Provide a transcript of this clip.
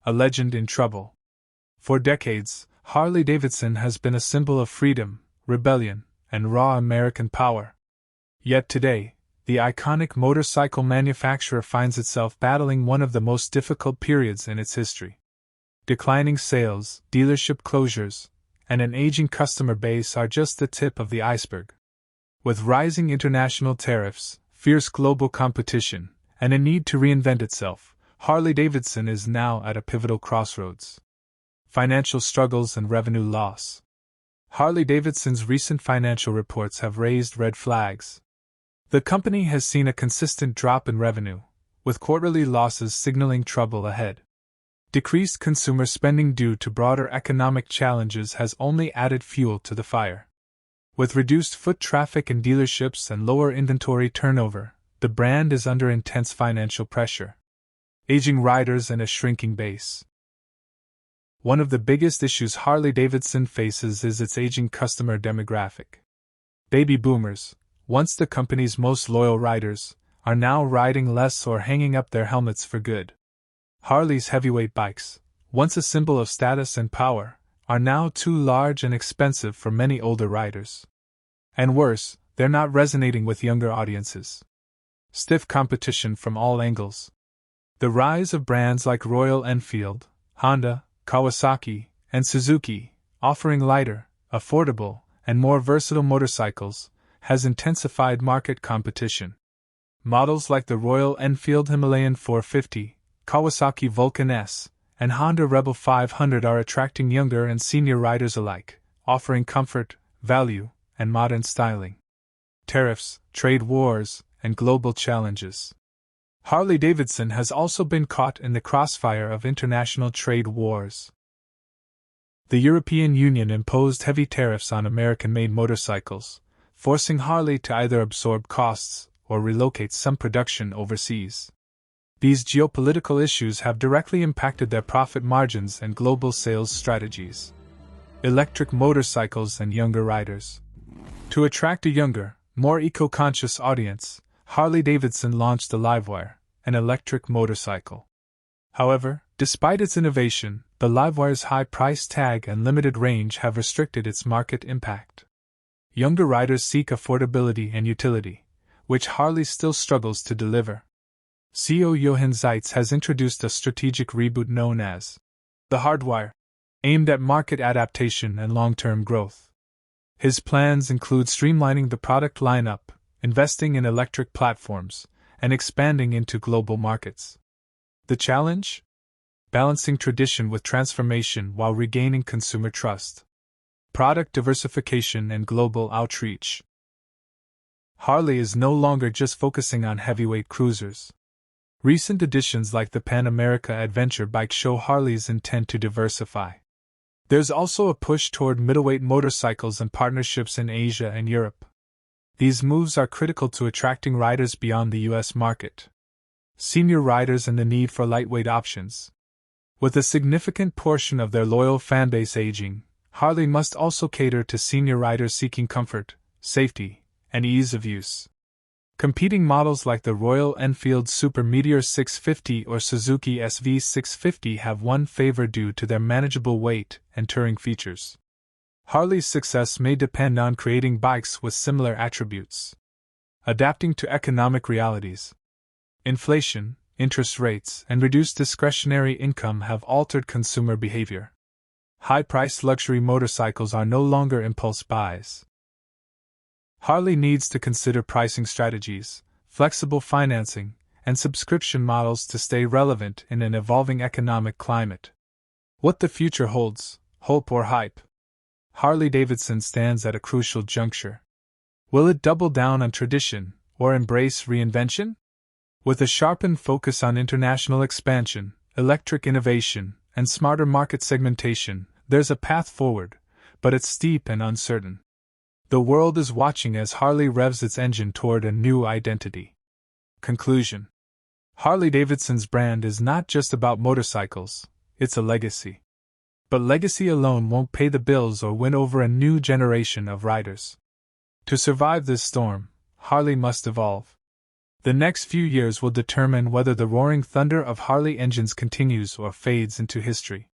a legend in trouble. For decades, Harley-Davidson has been a symbol of freedom, rebellion, and raw American power. Yet today, the iconic motorcycle manufacturer finds itself battling one of the most difficult periods in its history. Declining sales, dealership closures, and an aging customer base are just the tip of the iceberg. With rising international tariffs, fierce global competition, and a need to reinvent itself, Harley-Davidson is now at a pivotal crossroads. Financial struggles and revenue loss. Harley-Davidson's recent financial reports have raised red flags. The company has seen a consistent drop in revenue, with quarterly losses signaling trouble ahead. Decreased consumer spending due to broader economic challenges has only added fuel to the fire. With reduced foot traffic in dealerships and lower inventory turnover, the brand is under intense financial pressure. Aging riders and a shrinking base. One of the biggest issues Harley-Davidson faces is its aging customer demographic. Baby boomers, once the company's most loyal riders, are now riding less or hanging up their helmets for good. Harley's heavyweight bikes, once a symbol of status and power, are now too large and expensive for many older riders. And worse, they're not resonating with younger audiences. Stiff competition from all angles. The rise of brands like Royal Enfield, Honda, Kawasaki, and Suzuki, offering lighter, affordable, and more versatile motorcycles, has intensified market competition. Models like the Royal Enfield Himalayan 450, Kawasaki Vulcan S, and Honda Rebel 500 are attracting younger and senior riders alike, offering comfort, value, and modern styling. Tariffs, trade wars, and global challenges. Harley-Davidson has also been caught in the crossfire of international trade wars. The European Union imposed heavy tariffs on American-made motorcycles, forcing Harley to either absorb costs or relocate some production overseas. These geopolitical issues have directly impacted their profit margins and global sales strategies. Electric motorcycles and younger riders. To attract a younger, more eco-conscious audience, Harley-Davidson launched the Livewire, an electric motorcycle. However, despite its innovation, the Livewire's high price tag and limited range have restricted its market impact. Younger riders seek affordability and utility, which Harley still struggles to deliver. CEO Jochen Zeitz has introduced a strategic reboot known as the Hardwire, aimed at market adaptation and long-term growth. His plans include streamlining the product lineup, investing in electric platforms, and expanding into global markets. The challenge? Balancing tradition with transformation while regaining consumer trust. Product diversification and global outreach. Harley is no longer just focusing on heavyweight cruisers. Recent additions like the Pan America Adventure bike show Harley's intent to diversify. There's also a push toward middleweight motorcycles and partnerships in Asia and Europe. These moves are critical to attracting riders beyond the US market. Senior riders and the need for lightweight options. With a significant portion of their loyal fanbase aging, Harley must also cater to senior riders seeking comfort, safety, and ease of use. Competing models like the Royal Enfield Super Meteor 650 or Suzuki SV 650 have won favor due to their manageable weight and touring features. Harley's success may depend on creating bikes with similar attributes. Adapting to economic realities. Inflation, interest rates, and reduced discretionary income have altered consumer behavior. High-priced luxury motorcycles are no longer impulse buys. Harley needs to consider pricing strategies, flexible financing, and subscription models to stay relevant in an evolving economic climate. What the future holds, hope or hype? Harley-Davidson stands at a crucial juncture. Will it double down on tradition, or embrace reinvention? With a sharpened focus on international expansion, electric innovation, and smarter market segmentation, there's a path forward, but it's steep and uncertain. The world is watching as Harley revs its engine toward a new identity. Conclusion. Harley-Davidson's brand is not just about motorcycles, it's a legacy. But legacy alone won't pay the bills or win over a new generation of riders. To survive this storm, Harley must evolve. The next few years will determine whether the roaring thunder of Harley engines continues or fades into history.